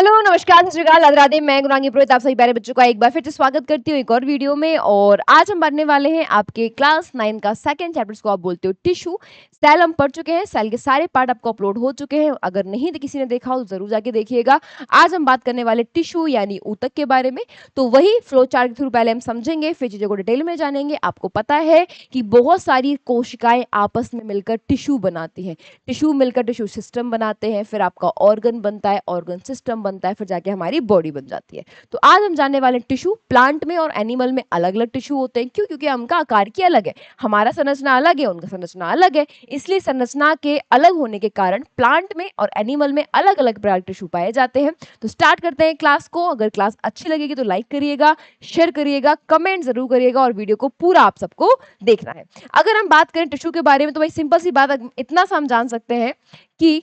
Hello, नमस्कार, सत श्री अकाल, राधे-राधे। मैं गुणांगी पुरोहित आप सभी प्यारे बच्चों का एक बार फिर से स्वागत करती हूँ एक और वीडियो में। और आज हम पढ़ने वाले हैं आपके क्लास 9 का सेकंड चैप्टर, जिसको आप बोलते हो टिश्यू। सेल हम पढ़ चुके हैं, सेल के सारे पार्ट आपको अपलोड हो चुके हैं। अगर नहीं किसी ने देखा हो तो जरूर जाके देखिएगा। आज हम बात करने वाले टिश्यू यानी ऊतक के बारे में। तो वही फ्लो चार्ट के थ्रू पहले हम समझेंगे, फिर चीजों को डिटेल में जानेंगे। आपको पता है कि बहुत सारी कोशिकाएं आपस में मिलकर टिश्यू बनाती हैं। टिश्यू मिलकर टिश्यू सिस्टम बनाते हैं, फिर आपका ऑर्गन बनता है, ऑर्गन सिस्टम बनता है, फिर जाके हमारी बॉडी बन जाती है। तो आज हम जानने वाले टिश्यू। प्लांट में और एनिमल में अलग अलग टिश्यू होते हैं। क्यों? क्योंकि उनका आकार की अलग है। हमारा संरचना अलग है, उनका संरचना अलग है। इसलिए संरचना के अलग होने के कारण प्लांट में और एनिमल में अलग अलग प्रकार के टिश्यू पाए जाते हैं। तो स्टार्ट करते हैं क्लास को। अगर क्लास अच्छी लगेगी तो लाइक करिएगा, शेयर करिएगा, कमेंट जरूर करिएगा और वीडियो को पूरा आप सबको देखना है। अगर हम बात करें टिश्यू के बारे में तो भाई सिंपल सी बात, इतना सा हम जान सकते हैं कि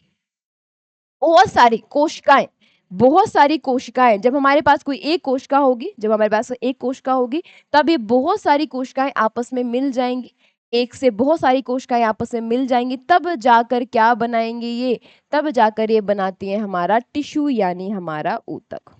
बहुत सारी कोशिकाएं, जब हमारे पास कोई एक कोशिका होगी, तब ये बहुत सारी कोशिकाएं आपस में मिल जाएंगी। एक से बहुत सारी कोशिकाएं आपस में मिल जाएंगी, तब जाकर क्या बनाएंगे ये? तब जाकर ये बनाती हैं हमारा टिश्यू यानी हमारा ऊतक।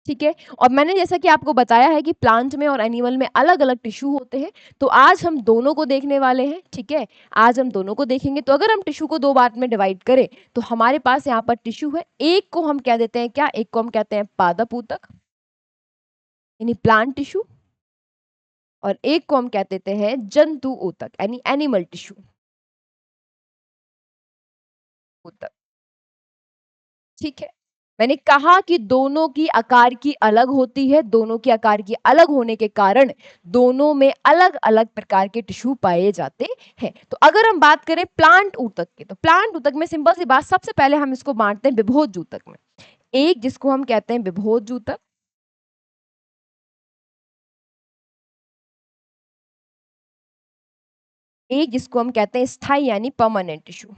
ठीक है। और मैंने जैसा कि आपको बताया है कि प्लांट में और एनिमल में अलग अलग टिश्यू होते हैं। तो आज हम दोनों को देखने वाले हैं। ठीक है, आज हम दोनों को देखेंगे। तो अगर हम टिश्यू को दो पार्ट में डिवाइड करें तो हमारे पास यहाँ पर टिश्यू है। एक को हम क्या देते हैं, क्या एक को हम कहते हैं पादप ऊतक यानी प्लांट टिश्यू, और एक को हम कह देते हैं जंतु ऊतक यानी एनिमल टिश्यू ऊतक। ठीक है। मैंने कहा कि दोनों की आकार की अलग होती है। दोनों की आकार की अलग होने के कारण दोनों में अलग अलग प्रकार के टिश्यू पाए जाते हैं। तो अगर हम बात करें प्लांट ऊतक की, तो प्लांट ऊतक में सिंपल सी बात, सबसे पहले हम इसको बांटते हैं विभोज ऊतक में। एक जिसको हम कहते हैं विभोज ऊतक, एक जिसको हम कहते हैं स्थायी यानी परमानेंट टिश्यू।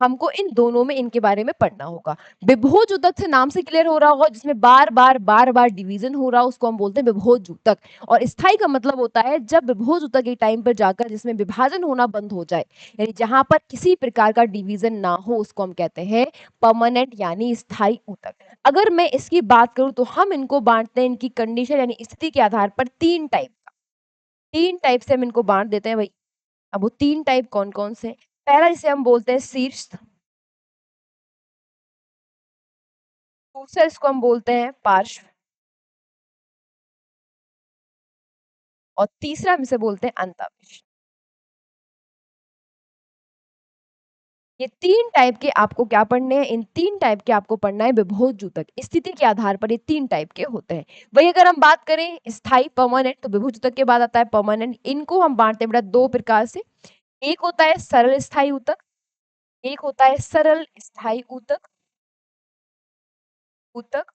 हमको इन दोनों में इनके बारे में पढ़ना होगा। विभोज ऊतक से नाम से क्लियर हो रहा होगा, जिसमें बार बार डिवीजन हो रहा हो उसको हम बोलते हैं विभोज ऊतक। और स्थायी का मतलब होता है जब विभोज ऊतक के टाइम पर जाकर जिसमें विभाजन होना बंद हो जाए, यानी जहां पर किसी प्रकार का डिवीजन ना हो, उसको हम कहते हैं परमानेंट यानी स्थायी ऊतक। अगर मैं इसकी बात करूं तो हम इनको बांटते हैं इनकी कंडीशन यानी स्थिति के आधार पर तीन टाइप से हम इनको बांट देते हैं भाई। अब वो तीन टाइप कौन कौन से? पहला जिसे हम बोलते हैं शीर्ष, दूसरा इसको हम बोलते हैं पार्श्व, और तीसरा हम इसे बोलते हैं अंताविष्ट। ये तीन टाइप के आपको क्या पढ़ने हैं? इन तीन टाइप के आपको पढ़ना है विभोज ऊतक। स्थिति के आधार पर ये तीन टाइप के होते हैं। वही अगर हम बात करें स्थायी परमानेंट, तो विभोज ऊतक के बाद आता है परमानेंट। इनको हम बांटते हैं बेटा दो प्रकार से। एक होता है सरल स्थायी ऊतक, एक होता है सरल स्थायी ऊतक ऊतक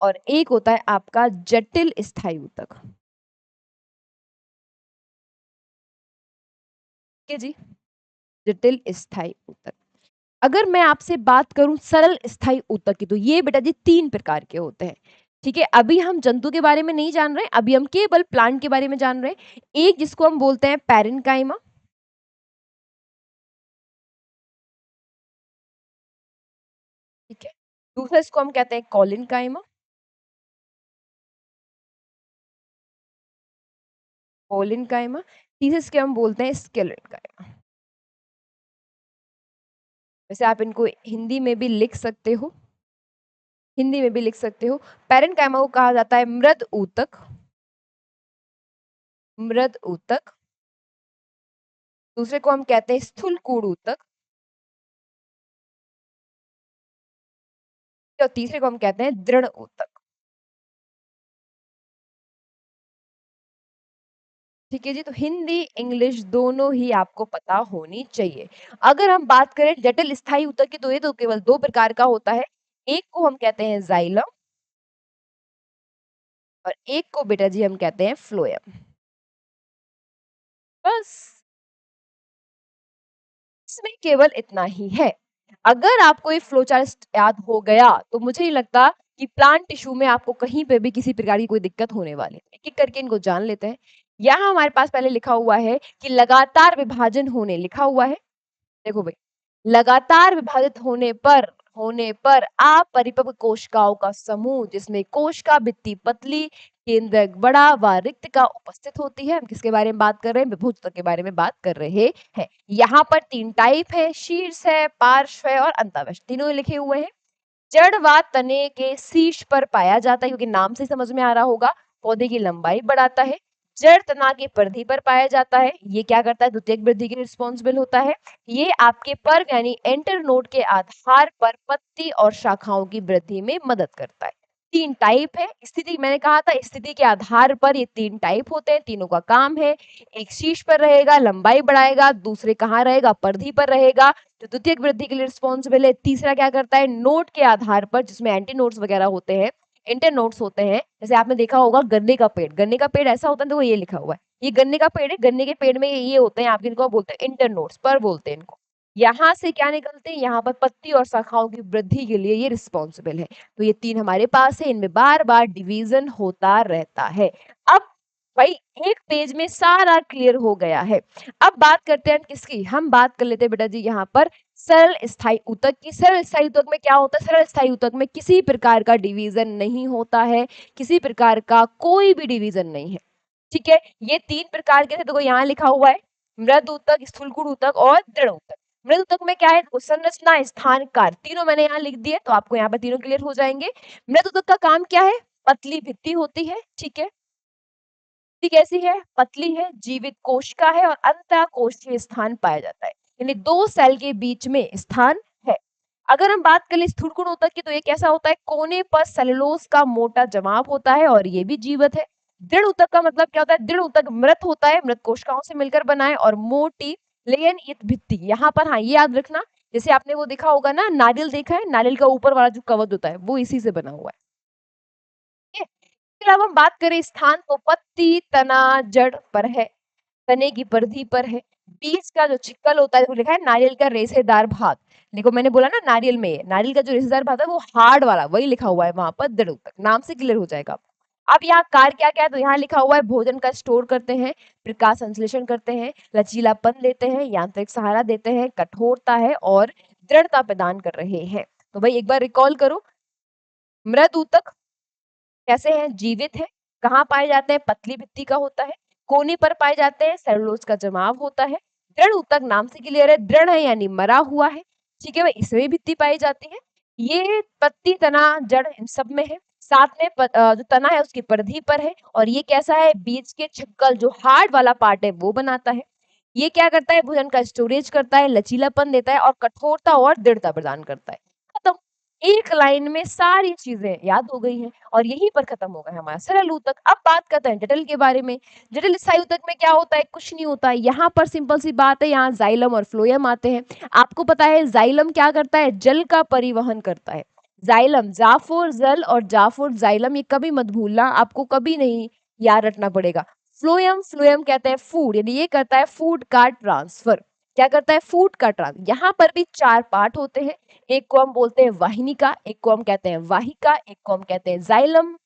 और एक होता है आपका जटिल स्थायी ऊतक। ठीक है जी, जटिल स्थायी ऊतक। अगर मैं आपसे बात करूं सरल स्थायी ऊतक की, तो ये बेटा जी तीन प्रकार के होते हैं। ठीक है, अभी हम जंतु के बारे में नहीं जान रहे, अभी हम केवल प्लांट के बारे में जान रहे हैं। एक जिसको हम बोलते हैं पैरेन्काइमा, ठीक है। दूसरा इसको हम कहते हैं कॉलिनकाइमा, कॉलिनकाइमा। तीसरा इसके हम बोलते हैं स्केलेनकाइमा। वैसे आप इनको हिंदी में भी लिख सकते हो, हिंदी में भी लिख सकते हो। पैरेन्काइमा को कहा जाता है मृद ऊतक, मृद ऊतक। दूसरे को हम कहते हैं स्थूलकूड़ ऊतक, और तीसरे को हम कहते हैं दृढ़ ऊतक। ठीक है जी, तो हिंदी इंग्लिश दोनों ही आपको पता होनी चाहिए। अगर हम बात करें जटिल स्थायी ऊतक की, तो ये तो केवल दो प्रकार का होता है। एक को हम कहते हैं जाइलम और एक को बेटा जी हम कहते हैं फ्लोएम। बस इसमें केवल इतना ही है। अगर आपको ये फ्लो चार्ट याद हो गया तो मुझे नहीं लगता कि प्लांट टिश्यू में आपको कहीं पे भी किसी प्रकार की कोई दिक्कत होने वाली है। एक एक करके इनको जान लेते हैं। यहाँ हमारे पास पहले लिखा हुआ है कि लगातार विभाजन होने, लिखा हुआ है देखो भाई, लगातार विभाजित होने पर अपरिपक्व कोशिकाओं का समूह जिसमें कोशिका भित्ति पतली, केंद्रक बड़ा व रिक्तिका उपस्थित होती है। हम किसके बारे में बात कर रहे हैं? विभव ऊतक के बारे में बात कर रहे हैं। यहाँ पर 3 टाइप है, शीर्ष है, पार्श्व है और अंतःवश, तीनों ही लिखे हुए हैं। जड़ व तने के शीर्ष पर पाया जाता है, क्योंकि नाम से समझ में आ रहा होगा, पौधे की लंबाई बढ़ाता है। जड़ तना के परिधि पर पाया जाता है, ये क्या करता है? द्वितीयक वृद्धि के लिए रिस्पॉन्सिबल होता है। ये आपके पर्व यानी एंटरनोड के आधार पर पत्ती और शाखाओं की वृद्धि में मदद करता है। 3 टाइप है। स्थिति मैंने कहा था, स्थिति के आधार पर ये 3 टाइप होते हैं, तीनों का काम है। एक शीर्ष पर रहेगा, लंबाई बढ़ाएगा, दूसरे कहाँ रहेगा? परिधि पर रहेगा, तो द्वितीयक वृद्धि के लिए रिस्पॉन्सिबल है। तीसरा क्या करता है? नोड के आधार पर, जिसमें एंटी नोड्स वगैरह होते हैं, इंटरनोड्स होते हैं। जैसे आपने देखा होगा गन्ने का पेड़ ऐसा होता है, देखो ये लिखा हुआ है, ये गन्ने का पेड़ है, गन्ने के पेड़ में ये होते हैं, आप इनको बोलते हैं इंटरनोड्स, पर बोलते हैं इनको। यहाँ से क्या निकलते हैं? यहाँ पर पत्ती और शाखाओं की वृद्धि के लिए ये रिस्पॉन्सिबल है। तो ये 3 हमारे पास है, इनमें बार-बार डिवीजन होता रहता है। अब भाई एक पेज में सारा क्लियर हो गया है। अब बात करते हैं किसकी? हम बात कर लेते हैं बेटा जी यहाँ पर सरल स्थायी ऊतक की। सरल स्थायी ऊतक में क्या होता है? सरल स्थायी ऊतक में किसी प्रकार का डिवीजन नहीं होता है, किसी प्रकार का कोई भी डिवीजन नहीं है। ठीक है, ये 3 प्रकार के थे, देखो यहाँ लिखा हुआ है, मृद ऊतक, स्थूलकुड़ ऊतक और दृढ़ ऊतक। मृद ऊतक में क्या है? देखो संरचना, स्थान, कार्य, तीनों मैंने यहाँ लिख दिए, तो आपको यहाँ पर तीनों क्लियर हो जाएंगे। मृद ऊतक का काम क्या है? पतली भित्ति होती है, ठीक है, कैसी है? पतली है, जीवित कोशिका है और अंतःकोशीय स्थान पाया जाता है, यानी 2 सेल के बीच में स्थान है। अगर हम बात करें स्थूलकुड़ ऊतक की, तो ये कैसा होता है? कोने पर सेलुलोज का मोटा जमाव होता है और ये भी जीवित है। दृढ़ ऊतक का मतलब क्या होता है? दृढ़ ऊतक मृत होता है, मृत कोशिकाओं से मिलकर बना है और मोटी लेयनयुक्त भित्ति। यहाँ पर हाँ, ये याद रखना, जैसे आपने वो देखा होगा ना, नारियल देखा है, नारियल का ऊपर वाला जो कवच होता है, वो इसी से बना हुआ है। ठीक है? फिर अब हम बात करें स्थान, तो पत्ती, तना, जड़ पर है, तने की परिधि पर है। बीज का जो छिक्कल होता है, देखो लिखा है नारियल का रेशेदार भाग। देखो मैंने बोला ना, नारियल का जो रेशेदार भाग है वो हार्ड वाला, वही लिखा हुआ है वहां पर दृढ़ ऊतक, नाम से क्लियर हो जाएगा। अब यहाँ कार्य क्या क्या है? तो यहाँ लिखा हुआ है भोजन का स्टोर करते हैं, प्रकाश संश्लेषण करते हैं, लचीलापन देते हैं, यांत्रिक सहारा देते हैं, कठोरता है और दृढ़ता प्रदान कर रहे हैं। तो भाई एक बार रिकॉल करो, मृद ऊतक कैसे हैं? जीवित है। कहाँ पाए जाते हैं? पतली भित्ति का होता है। कोने पर पाए जाते हैं, सेलुलोज का जमाव होता है। दृढ़ ऊतक नाम से क्लियर है, दृढ़ है यानी मरा हुआ है। ठीक है भाई, इसमें भित्ति पाई जाती है। ये पत्ती, तना, जड़ इन सब में है। साथ में जो तना है उसकी परिधि पर है और ये कैसा है? बीज के छिक्कल जो हार्ड वाला पार्ट है वो बनाता है। ये क्या करता है? भोजन का स्टोरेज करता है, लचीलापन देता है और कठोरता और दृढ़ता प्रदान करता है। खत्म। एक लाइन में सारी चीजें याद हो गई हैं और यहीं पर खत्म हो गया हमारा सरल ऊतक। अब बात करते हैं जटिल के बारे में। जटिल स्थायी ऊतक में क्या होता है? कुछ नहीं होता है। यहाँ पर सिंपल सी बात है, यहाँ जाइलम और फ्लोएम आते हैं। आपको पता है जाइलम क्या करता है? जल का परिवहन करता है। जाइलम, जाफोर जल और जाफोर जाइलम, ये कभी मत भूलना, आपको कभी नहीं याद रखना पड़ेगा। फ्लोएम, फ्लोएम कहते हैं फूड, यानी ये करता है फूड का ट्रांसफर। क्या करता है? फूड का ट्रांसफर। यहाँ पर भी 4 पार्ट होते हैं। एक को हम बोलते हैं वाहिनिका, एक को हम कहते हैं वाहिका, एक को हम कहते हैं जाइलम,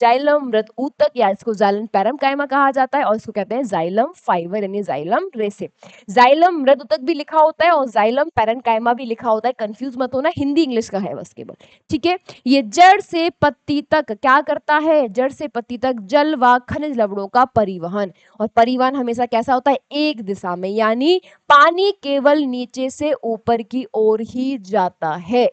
जाइलम मृत ऊतक या इसको जाइलम पैरेन्काइमा कहा जाता है और इसको कहते हैं जाइलम फाइबर यानी जाइलम रेसे। जाइलम मृत ऊतक भी लिखा होता है और जाइलम पैरेन्काइमा भी लिखा होता है, कंफ्यूज मत होना, हिंदी इंग्लिश का है बस केवल। ठीक है, ये जड़ से पत्ती तक क्या करता है? जड़ से पत्ती तक जल व खनिज लवणों का परिवहन, और परिवहन हमेशा कैसा होता है? एक दिशा में, यानी पानी केवल नीचे से ऊपर की ओर ही जाता है।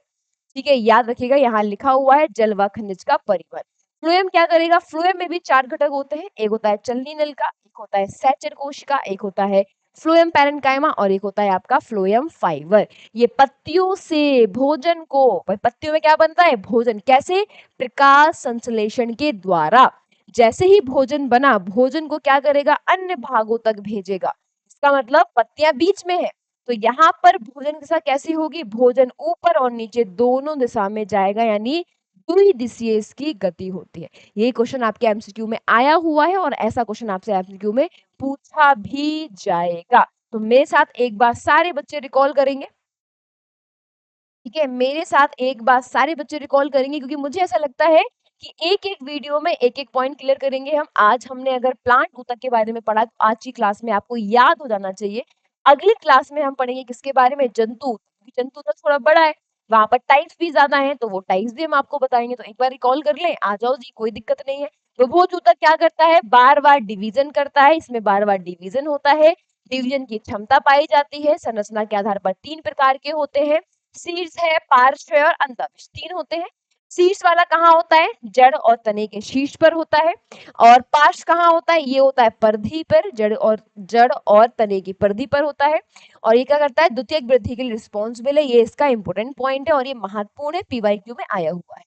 ठीक है, याद रखिएगा, यहाँ लिखा हुआ है जल व खनिज का परिवहन। फ्लोएम क्या करेगा? फ्लोएम में भी 4 घटक होते हैं। एक होता है चलनी नल का, एक होता है सैचर कोशिका, एक होता है फ्लोएम पैरेन्काइमा और एक होता है आपका फ्लोएम फाइबर। ये पत्तियों से भोजन को, पत्तियों में क्या बनता है? भोजन। कैसे? प्रकाश संश्लेषण के द्वारा। जैसे ही भोजन बना, भोजन को क्या करेगा? अन्य भागों तक भेजेगा। इसका मतलब पत्तियां बीच में है, तो यहाँ पर भोजन दिशा कैसी होगी? भोजन ऊपर और नीचे दोनों दिशा में जाएगा, यानी द्विदिशीय इसकी गति होती है। ये क्वेश्चन आपके एमसीक्यू में आया हुआ है और ऐसा क्वेश्चन आपसे एमसीक्यू में पूछा भी जाएगा। तो मेरे साथ एक बार सारे बच्चे रिकॉल करेंगे। ठीक है, मेरे साथ एक बार सारे बच्चे रिकॉल करेंगे, क्योंकि मुझे ऐसा लगता है कि एक-एक वीडियो में एक-एक पॉइंट क्लियर करेंगे हम। आज हमने अगर प्लांट ऊतक के बारे में पढ़ा, तो आज की क्लास में आपको याद हो जाना चाहिए अगली क्लास में हम पढ़ेंगे किसके बारे में, जंतु। जंतु तो थोड़ा बड़ा है, वहां पर टाइप्स भी ज्यादा हैं, तो वो टाइप्स भी हम आपको बताएंगे। तो एक बार रिकॉल कर लें, आ जाओ जी, कोई दिक्कत नहीं है। विभोज ऊतक क्या करता है, बार बार डिवीजन करता है, इसमें बार बार डिवीजन होता है, डिवीजन की क्षमता पाई जाती है। संरचना के आधार पर 3 प्रकार के होते हैं, शीर्ष है, पार्श्व है और अंतःविष, 3 होते हैं। शीर्ष वाला कहाँ होता है, जड़ और तने के शीर्ष पर होता है। और पार्श्व कहाँ होता है, ये होता है परिधि पर, जड़ और तने की परिधि पर होता है। और ये क्या करता है, द्वितीयक वृद्धि के लिए रिस्पॉन्सिबल है। ये इसका इंपॉर्टेंट पॉइंट है और ये महत्वपूर्ण है, पीवाईक्यू में आया हुआ है।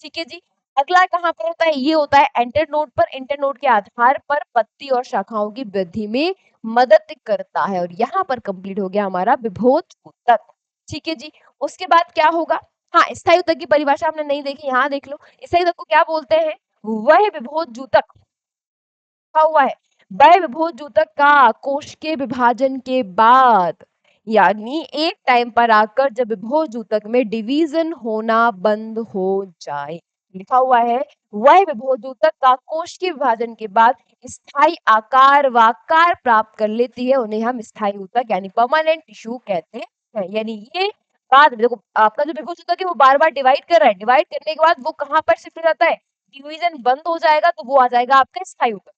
ठीक है जी। अगला कहाँ पर होता है, ये होता है एंटरनोड पर। इंटरनोड के आधार पर पत्ती और शाखाओं की वृद्धि में मदद करता है। और यहाँ पर कंप्लीट हो गया हमारा विभोज ऊतक। ठीक है जी। उसके बाद क्या होगा, हाँ, स्थायी ऊतक की परिभाषा हमने नहीं देखी, यहाँ देख लो। स्थायी ऊतक को क्या बोलते हैं, वह विभोज ऊतक लिखा हुआ है, वह विभोज ऊतक का कोश के विभाजन के बाद, यानी एक टाइम पर आकर जब विभोज ऊतक में डिवीजन होना बंद हो जाए, लिखा हुआ है, वह विभोज ऊतक का कोश के विभाजन के बाद स्थायी आकार व आकार प्राप्त कर लेती है, उन्हें हम स्थायी ऊतक यानी परमानेंट टिश्यू कहते हैं। यानी ये बाद में देखो, आपका जो विभोज ऊतक है वो बार बार डिवाइड कर रहा है, डिवाइड करने के बाद वो कहाँ पर शिफ्ट हो जाता है, डिवीजन बंद हो जाएगा तो वो आ जाएगा आपका स्थायी ऊतक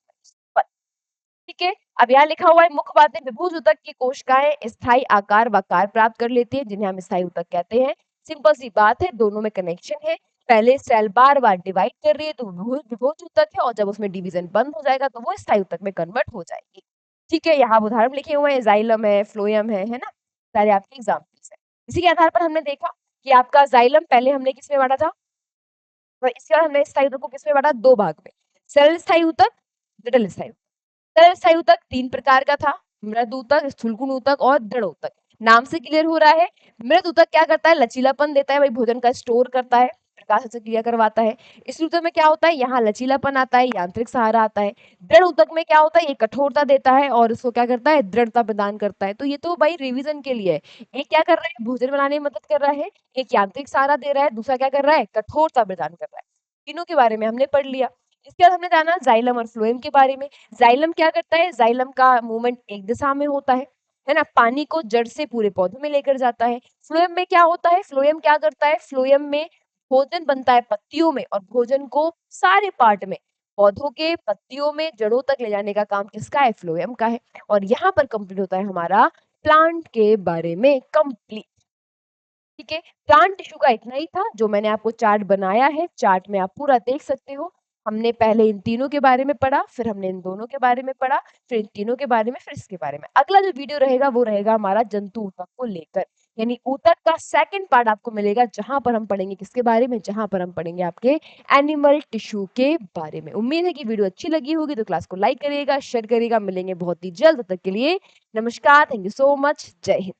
पर। ठीक है। अब यहाँ लिखा हुआ है, मुख्य बातें, विभुज ऊतक की कोशिकाएं स्थायी आकार व आकार प्राप्त कर लेती है, जिन्हें हम स्थायी ऊतक कहते हैं। सिंपल सी बात है, दोनों में कनेक्शन है। पहले सेल बार बार डिवाइड कर रही है तो विभुज ऊतक है, और जब उसमें डिवीजन बंद हो जाएगा तो वो स्थायी ऊतक में कन्वर्ट हो जाएगी। ठीक है। यहाँ उदाहरण लिखे हुए हैं, जाइलम है, फ्लोएम है ना, सारे आपके एग्जाम्पल्स है। इसी के आधार पर हमने देखा कि आपका जाइलम पहले हमने किसमें बांटा था, तो इसके बाद हमने स्थायी ऊतक को किसमें बांटा, 2 भाग में, सरल स्थायी ऊतक, जटिल स्थायी ऊतक। सरल स्थायी ऊतक 3 प्रकार का था, मृद ऊतक, स्थूलकुंड ऊतक और दृढ़ ऊतक। नाम से क्लियर हो रहा है, मृद ऊतक क्या करता है, लचीलापन देता है, भाई भोजन का स्टोर करता है, प्रकाश से क्रिया करवाता है। स्थूल ऊतक में क्या होता है, यहाँ लचीलापन आता है, यांत्रिक सहारा आता है। दृढ़ ऊतक में क्या होता है, ये कठोरता देता है और उसको क्या करता है, दृढ़ता प्रदान करता है। तो ये तो भाई रिवीजन के लिए है। एक क्या कर रहा है, भोजन बनाने में मदद कर रहा है, एक यांत्रिक सहारा दे रहा है, दूसरा क्या कर रहा है, कठोरता प्रदान कर रहा है। तीनों के बारे में हमने पढ़ लिया। इसके बाद हमने जाना जाइलम और फ्लोएम के बारे में। जाइलम क्या करता है, जाइलम का मूवमेंट एक दिशा में होता है ना, पानी को जड़ से पूरे पौधे में लेकर जाता है। फ्लोएम में क्या होता है, फ्लोएम क्या करता है, फ्लोएम में भोजन बनता है पत्तियों में, और भोजन को सारे पार्ट में, पौधों के पत्तियों में, जड़ों तक ले जाने का काम किसका है, फ्लोएम का है। और यहाँ पर कंप्लीट होता है हमारा प्लांट के बारे में कंप्लीट। ठीक है। प्लांट टिश्यू का इतना ही था, जो मैंने आपको चार्ट बनाया है, चार्ट में आप पूरा देख सकते हो। हमने पहले इन तीनों के बारे में पढ़ा, फिर हमने इन दोनों के बारे में पढ़ा, फिर इन तीनों के बारे में, फिर इसके बारे में। अगला जो वीडियो रहेगा वो रहेगा हमारा जंतु ऊतक को लेकर, यानी ऊतक का सेकंड पार्ट आपको मिलेगा, जहां पर हम पढ़ेंगे किसके बारे में, जहां पर हम पढ़ेंगे आपके एनिमल टिश्यू के बारे में। उम्मीद है कि वीडियो अच्छी लगी होगी, तो क्लास को लाइक करिएगा, शेयर करिएगा। मिलेंगे बहुत ही जल्द, तब तक के लिए नमस्कार, थैंक यू सो मच, जय हिंद।